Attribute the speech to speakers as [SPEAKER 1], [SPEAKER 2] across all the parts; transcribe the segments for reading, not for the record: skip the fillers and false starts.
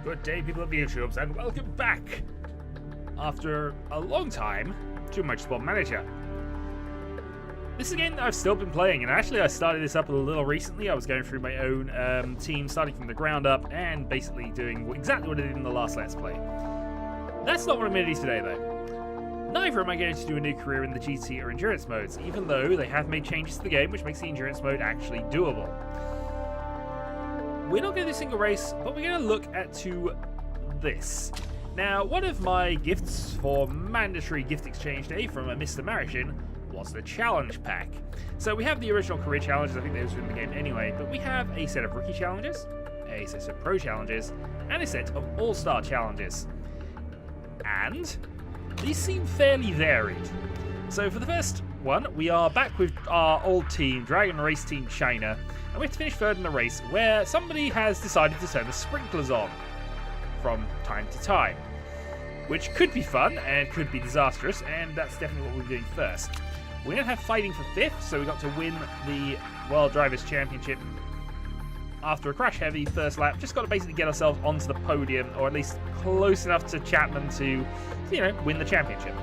[SPEAKER 1] Good day, people of the YouTubes, and welcome back after a long time to Motorsport Manager. This is a game that I've still been playing, and actually I started this up a little recently. I was going through my own team, starting from the ground up, and basically doing exactly what I did in the last Let's Play. That's not what I'm going to do today, though. Neither am I going to do a new career in the GT or Endurance modes, even though they have made changes to the game which makes the Endurance mode actually doable. We're not going to do single race, but we're going to look at this. Now, one of my gifts for mandatory gift exchange day from a Mr. Marishin was the challenge pack. So we have the original career challenges, I think those were in the game anyway, but we have a set of rookie challenges, a set of pro challenges, and a set of all-star challenges. And these seem fairly varied. So for the first one, we are back with our old team, Dragon Race Team China, and we have to finish third in the race where somebody has decided to turn the sprinklers on from time to time, which could be fun and could be disastrous, and that's definitely what we're doing first. We're going to have fighting for 5th, so we got to win the World Drivers' Championship after a crash-heavy first lap. Just got to basically get ourselves onto the podium, or at least close enough to Chapman to, you know, win the championship.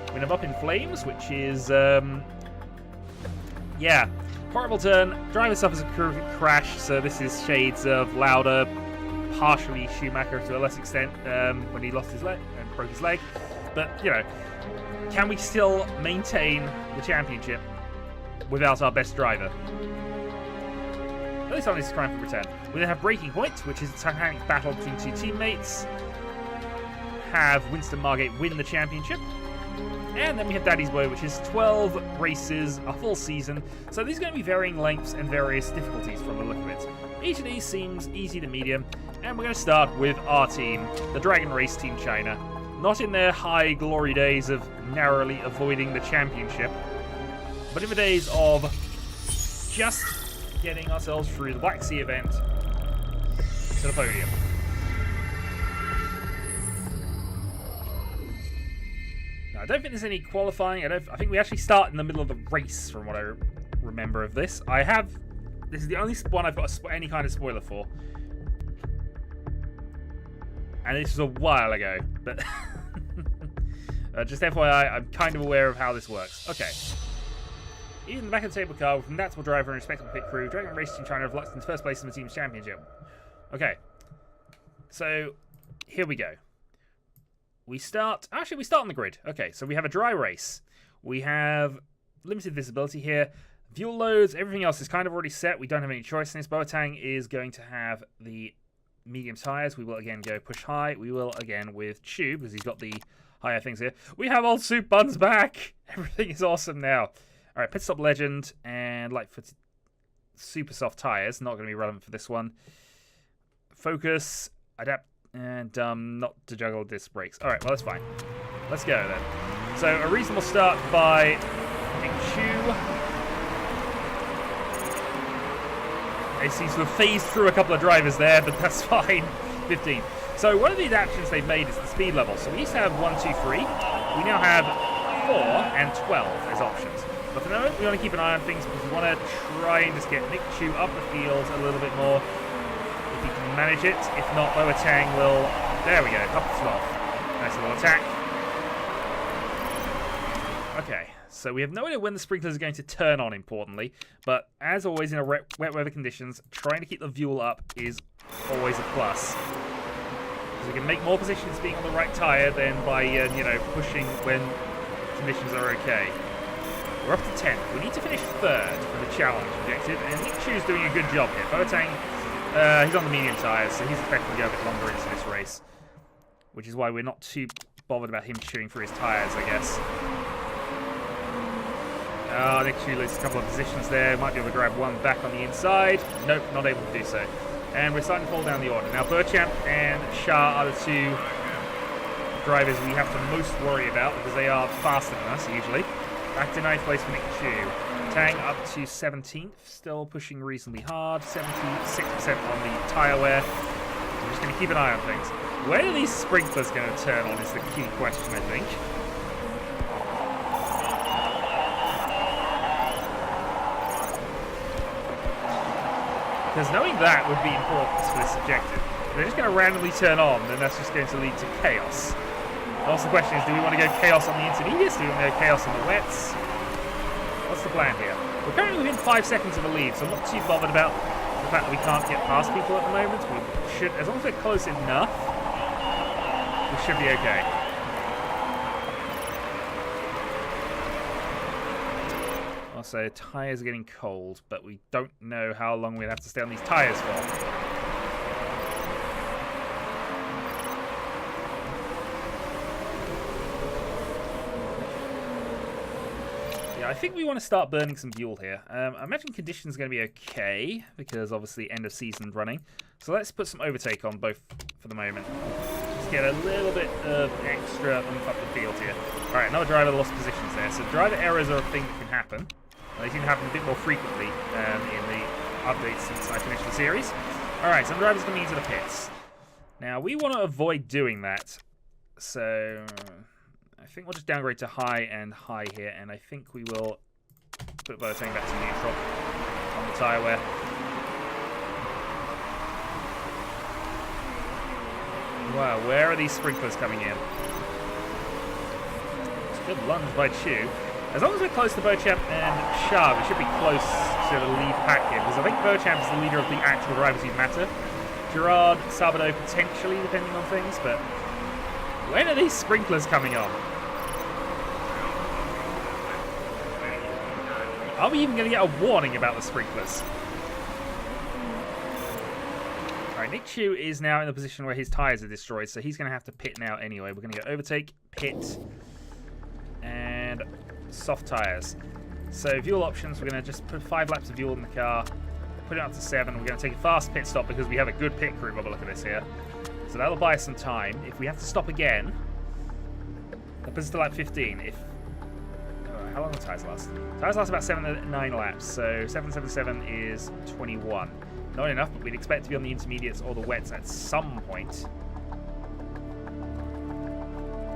[SPEAKER 1] We're going to Up in Flames, which is, yeah, horrible turn. Driver suffers a crash, so this is shades of Lauda, partially Schumacher to a less extent when he lost his leg and broke his leg. But, you know, can we still maintain the championship without our best driver? At least on this crime for return. We then have Breaking Point, which is a titanic battle between two teammates. Have Winston Margate win the championship. And then we have Daddy's Boy, which is 12 races, a full season. So these are going to be varying lengths and various difficulties from the look of it. Each of these seems easy to medium. And we're going to start with our team, the Dragon Race Team China. Not in their high glory days of narrowly avoiding the championship, but in the days of just getting ourselves through the Black Sea event to the podium. I don't think there's any qualifying. I think we actually start in the middle of the race, from what I remember of this. This is the only one I've got any kind of spoiler for, and this was a while ago. But just FYI, I'm kind of aware of how this works. Okay. In the back of the table car with a notable driver and respectable pit crew, Dragon Race Team China have locked into first place in the team's championship. Okay. So here we go. We start on the grid. Okay, so we have a dry race. We have limited visibility here. Fuel loads, everything else is kind of already set. We don't have any choice in this. Boateng is going to have the medium tyres. We will again go push high. We will again with Tube, because he's got the higher things here. We have old Soup Buns back. Everything is awesome now. All right, pit stop legend and light-footed super soft tyres. Not going to be relevant for this one. Focus, adapt, and not to juggle disc brakes. All right, well, that's fine. Let's go then. So a reasonable start by Nick Chu. They seem to have phased through a couple of drivers there, but that's fine. 15. So one of the adaptations they've made is the speed level. So we used to have 1, 2, 3. We now have 4 and 12 as options. But for the moment, we want to keep an eye on things because we want to try and just get Nick Chu up the field a little bit more. If he can manage it. If not, Boateng will... There we go, up to 12. Nice little attack. Okay, so we have no idea when the sprinklers are going to turn on, importantly. But as always in a wet weather conditions, trying to keep the fuel up is always a plus. Because we can make more positions being on the right tyre than by, you know, pushing when conditions are okay. We're up to 10. We need to finish 3rd for the challenge objective, and Nick Chu's doing a good job here. Boateng, he's on the medium tyres, so he's expecting to go a bit longer into this race. Which is why we're not too bothered about him chewing through his tyres, I guess. Nick Chu loses a couple of positions there. Might be able to grab one back on the inside. Nope, not able to do so. And we're starting to fall down the order. Now, Burchamp and Shah are the two drivers we have to most worry about because they are faster than us, usually. Back to 9th place for Nick Chu. Tang up to 17th, still pushing reasonably hard. 76% on the tyre wear. We're just going to keep an eye on things. Where are these sprinklers going to turn on is the key question, I think. Because knowing that would be important for this objective. they're just going to randomly turn on, then that's just going to lead to chaos. Also, the question is, do we want to go chaos on the intermediates? Do we want to go chaos on the wets? What's the plan here? We're currently within 5 seconds of the lead, so I'm not too bothered about the fact that we can't get past people at the moment. We should, as long as we're close enough, we should be okay. Also, tyres are getting cold, but we don't know how long we'll have to stay on these tyres for. I think we want to start burning some fuel here. I imagine conditions are going to be okay, because obviously end of season running. So let's put some overtake on both for the moment. Just get a little bit of extra oomph up the field here. Alright, another driver lost positions there. So driver errors are a thing that can happen. They seem to happen a bit more frequently in the updates since I finished the series. Alright, some drivers coming into the pits. Now, we want to avoid doing that. So I think we'll just downgrade to high and high here, and I think we will put Boateng back to neutral on the tyre wear. Wow, where are these sprinklers coming in? It's a good lunge by Chu. As long as we're close to Beauchamp and Shah, we should be close to the lead pack here, because I think Beauchamp is the leader of the actual drivers who matter. Gerard, Sabado potentially, depending on things, but when are these sprinklers coming on? Are we even going to get a warning about the sprinklers? Alright, Nick Chu is now in the position where his tyres are destroyed, so he's going to have to pit now anyway. We're going to go overtake, pit, and soft tyres. So fuel options, we're going to just put 5 laps of fuel in the car, put it up to 7. We're going to take a fast pit stop because we have a good pit crew by the look of this here. So that'll buy us some time. If we have to stop again, that puts us to lap 15. How long do tyres last? Tyres last about 7 to 9 laps, so 777 is 21. Not enough, but we'd expect to be on the intermediates or the wets at some point.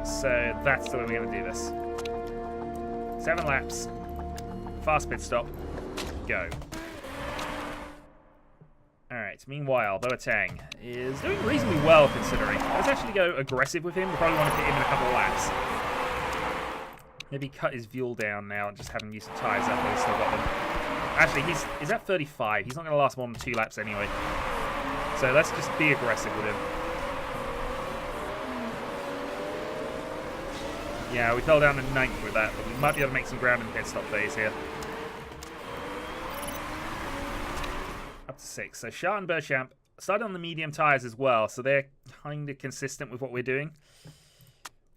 [SPEAKER 1] So that's the way we're going to do this. 7 laps, fast pit stop, go. Alright, meanwhile, Boateng is doing reasonably well considering. Let's actually go aggressive with him. We probably want to pit him in a couple of laps. Maybe cut his fuel down now and just have him use some tyres up while he's still got them. Actually, he's at 35. He's not going to last more than 2 laps anyway. So let's just be aggressive with him. Yeah, we fell down to 9th with that, but we might be able to make some ground in the pit stop phase here. Up to 6. So Shah and Beauchamp started on the medium tyres as well, so they're kind of consistent with what we're doing.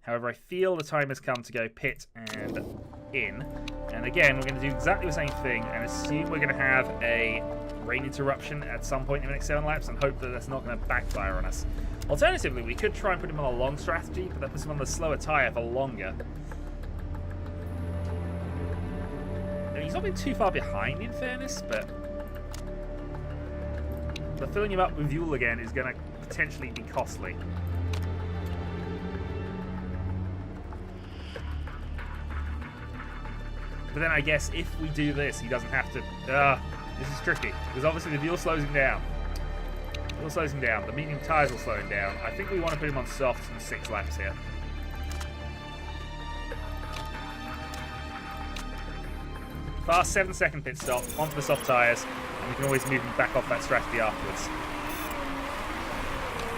[SPEAKER 1] However, I feel the time has come to go pit and in. And again, we're going to do exactly the same thing and assume we're going to have a rain interruption at some point in the next 7 laps and hope that that's not going to backfire on us. Alternatively, we could try and put him on a long strategy, but that puts him on the slower tyre for longer. I mean, he's not been too far behind, in fairness, but filling him up with fuel again is going to potentially be costly. But then I guess if we do this, he doesn't have to... this is tricky, because obviously the fuel slows him down. Fuel slows him down. The medium tyres will slow him down. I think we want to put him on softs in 6 laps here. Fast 7-second pit stop, onto the soft tyres, and we can always move him back off that strategy afterwards.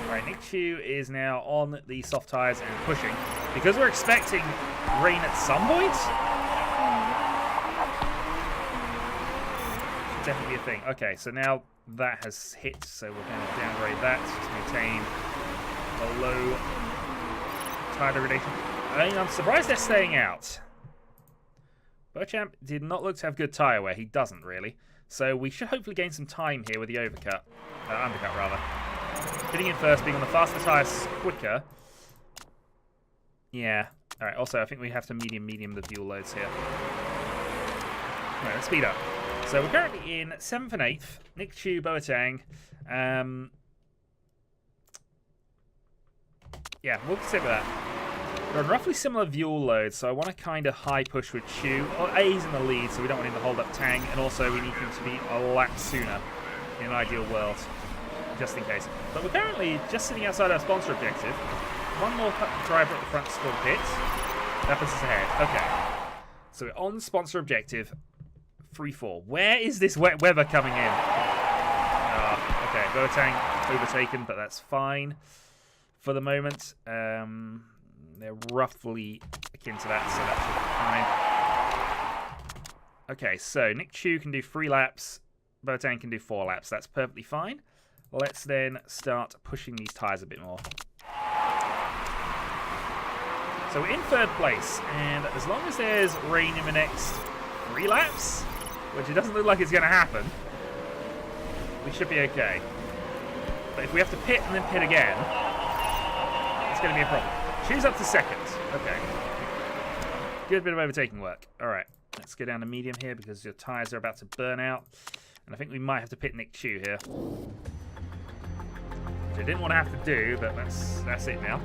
[SPEAKER 1] Alright, Nick Chu is now on the soft tyres and pushing. Because we're expecting rain at some point... definitely a thing. Okay, so now that has hit, so we're going to downgrade that to maintain a low tire degradation. I mean, I'm surprised they're staying out. Beauchamp did not look to have good tyre wear. He doesn't, really. So we should hopefully gain some time here with the undercut, rather. Hitting in first, being on the faster tyres quicker. Yeah. Alright, also, I think we have to medium the fuel loads here. Alright, let's speed up. So we're currently in 7th and 8th. Nick Chu, Boateng. Yeah, we'll stick with that. We're on roughly similar fuel loads, so I want to kind of high push with Chu. A's in the lead, so we don't want him to hold up Tang, and also we need him to be a lap sooner in an ideal world. just in case. But we're currently just sitting outside our sponsor objective. One more driver at the front still pit. That puts us ahead. Okay. So we're on sponsor objective. 3-4. Where is this wet weather coming in? Okay, Boateng overtaken, but that's fine for the moment. They're roughly akin to that, so that should be fine. Okay, so Nick Chu can do 3 laps. Boateng can do 4 laps. That's perfectly fine. Let's then start pushing these tyres a bit more. So we're in 3rd place, and as long as there's rain in the next 3 laps, which it doesn't look like it's going to happen, we should be okay. But if we have to pit and then pit again, it's going to be a problem. Choose up to 2nd. Okay. Good bit of overtaking work. All right. Let's go down to medium here because your tyres are about to burn out. And I think we might have to pit Nick Chu here. Which I didn't want to have to do, but that's it now.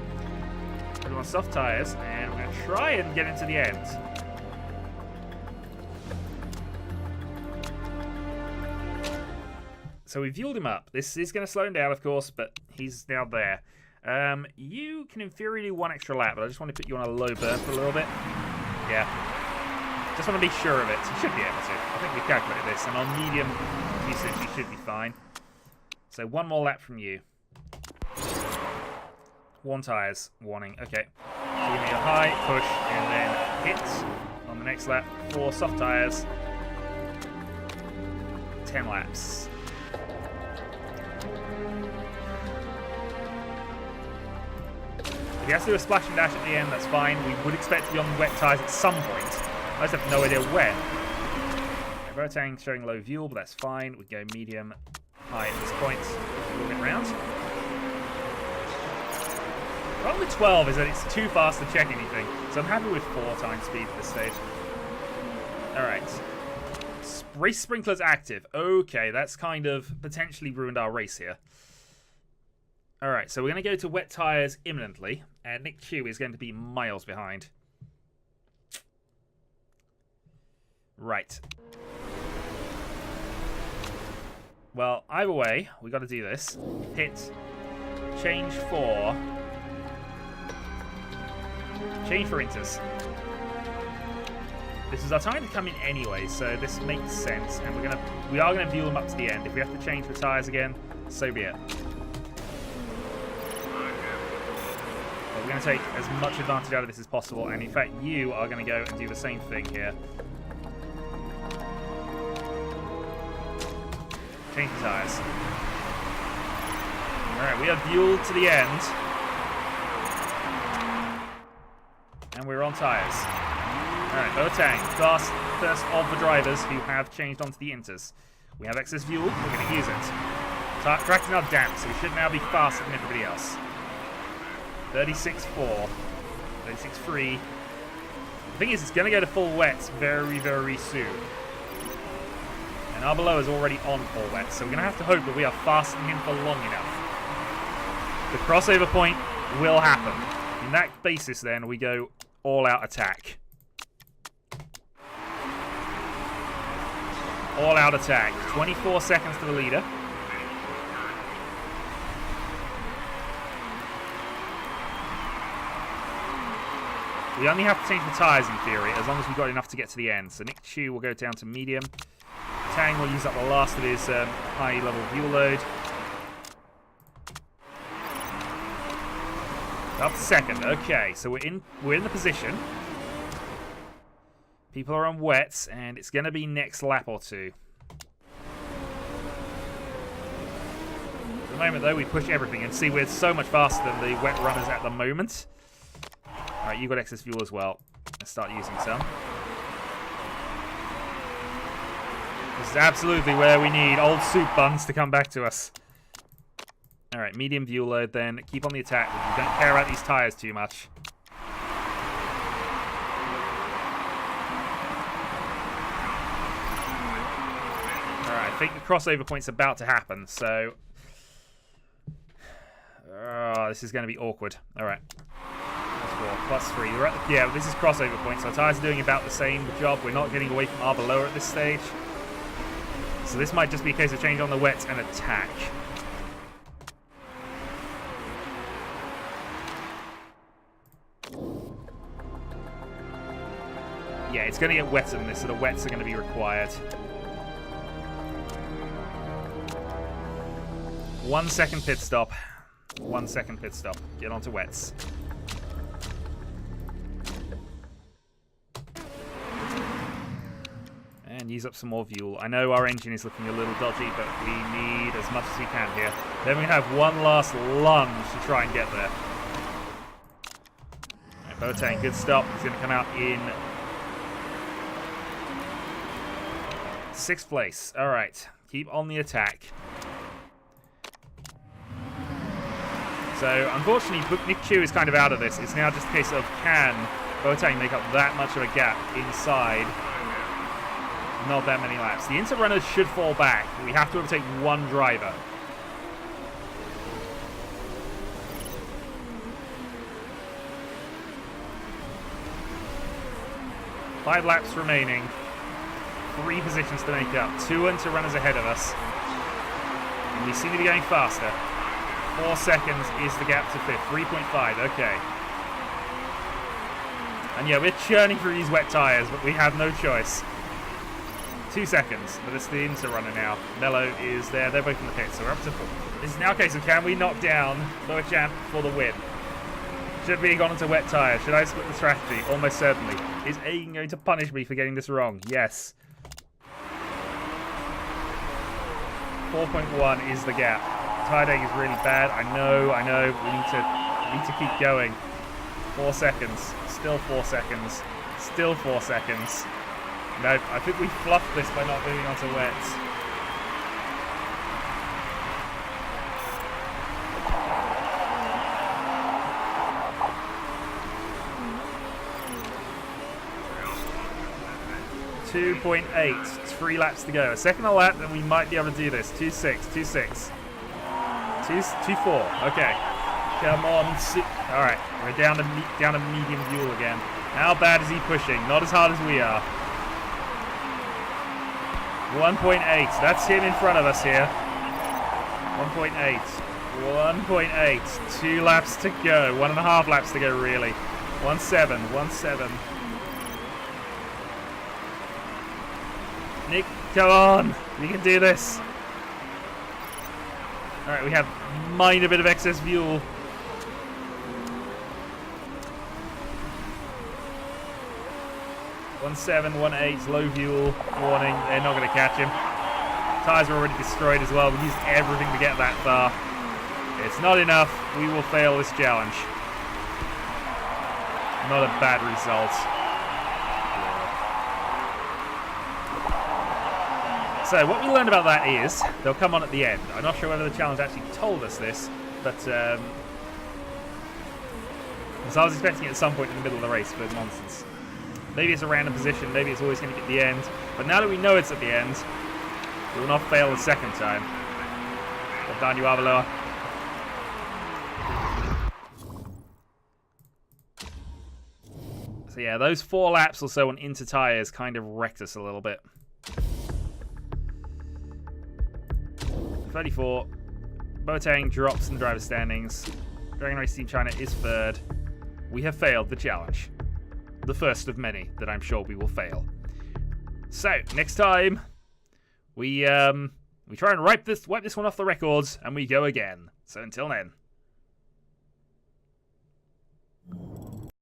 [SPEAKER 1] Put him on soft tyres, and we're going to try and get into the end. So we fueled him up. This is going to slow him down, of course, but he's now there. You can in theory do 1 extra lap, but I just want to put you on a low burn for a little bit. Yeah. Just want to be sure of it. You should be able to. I think we calculated this, and on medium usage, you should be fine. So 1 more lap from you. 1 tyres warning. Okay. So give me a high push and then hit on the next lap. 4 soft tyres. 10 laps. If he has to do a splash and dash at the end, that's fine. We would expect to be on wet tyres at some point. I just have no idea when. Boateng showing low fuel, but that's fine. We go medium, high at this point. Moving round. The problem with 12 is that it's too fast to check anything, so I'm happy with 4 times speed at this stage. Alright. Race sprinklers active. Okay, that's kind of potentially ruined our race here. Alright, so we're going to go to wet tyres imminently, and Nick Chu is going to be miles behind. Right. Well, either way, we got to do this. Hit. Change for inters. This is our time to come in anyway, so this makes sense, and we are gonna fuel them up to the end. If we have to change the tyres again, so be it. But we're gonna take as much advantage out of this as possible, and in fact, you are gonna go and do the same thing here. Change the tyres. Alright, we are fueled to the end. And we're on tyres. Alright, Boateng, first of the drivers who have changed onto the inters. We have excess fuel, we're going to use it. Track's now damp, so we should now be faster than everybody else. 36.4, 36.3. The thing is, it's going to go to full wets very, very soon. And our below is already on full wet, so we're going to have to hope that we are faster than him for long enough. The crossover point will happen. In that basis, then, we go all-out attack. All-out attack. 24 seconds to the leader. We only have to change the tyres in theory, as long as we've got enough to get to the end. So Nick Chu will go down to medium. Tang will use up the last of his high-level fuel load. Up to 2nd. Okay, so we're in the position. People are on wets, and it's going to be next lap or 2. At the moment, though, we push everything, and see we're so much faster than the wet runners at the moment. Alright, you've got excess fuel as well. Let's start using some. This is absolutely where we need old soup buns to come back to us. Alright, medium fuel load then. Keep on the attack. We don't care about these tyres too much. Alright, I think the crossover point's about to happen, so... this is going to be awkward. Alright. +3. Yeah, this is crossover point, so our tyres are doing about the same job. We're not getting away from our below at this stage. So this might just be a case of change on the wets and attack. Yeah, it's going to get wetter than this, so the wets are going to be required. 1 second pit stop. 1 second pit stop. Get onto wets. And use up some more fuel. I know our engine is looking a little dodgy, but we need as much as we can here. Then we have one last lunge to try and get there. Right, Boateng, good stop. He's going to come out in 6th place. All right, keep on the attack. So, unfortunately, Nick Chu is kind of out of this. It's now just a case of can Boateng make up that much of a gap inside? Not that many laps. The Inter runners should fall back. We have to overtake one driver. Five laps remaining. 3 positions to make up. 2 Inter runners ahead of us. And we seem to be going faster. 4 seconds is the gap to 5th. 3.5, okay. And yeah, we're churning through these wet tyres, but we have no choice. 2 seconds, but it's the Inter runner now. Mello is there. They're both in the pit, so we're up to 4. This is now a case of can we knock down Lower Champ for the win? Should we have gone into wet tyres? Should I split the strategy? Almost certainly. Is Aiden going to punish me for getting this wrong? Yes. 4.1 is the gap. Tyre deg is really bad. I know. We need to keep going. 4 seconds. Still 4 seconds. Still 4 seconds. No, I think we fluffed this by not moving onto wets. .8. 3 laps to go. A second a lap, and we might be able to do this. 2.6. 2.6. 2.4. Okay. Come on. All right. We're down to medium fuel again. How bad is he pushing? Not as hard as we are. 1.8. That's him in front of us here. 1.8. 1.8. 2 laps to go. 1.5 laps to go, really. 1.7. 1.7. Nick, come on. You can do this. All right, we have minor bit of excess fuel. .7, 1.8, low fuel, warning, they're not going to catch him. Tyres are already destroyed as well. We used everything to get that far. It's not enough. We will fail this challenge. Not a bad result. So what we learned about that is they'll come on at the end. I'm not sure whether the challenge actually told us this, but so I was expecting it at some point in the middle of the race, but nonsense. Maybe it's a random position, maybe it's always going to get the end. But now that we know it's at the end, we will not fail the second time. Well done, you Avaloa. So yeah, those 4 laps or so on Inter tyres kind of wrecked us a little bit. 34. Boateng drops in the driver's standings. Dragon Race Team China is 3rd. We have failed the challenge. The first of many that I'm sure we will fail. So, next time, we try and wipe this one off the records, and we go again. So until then.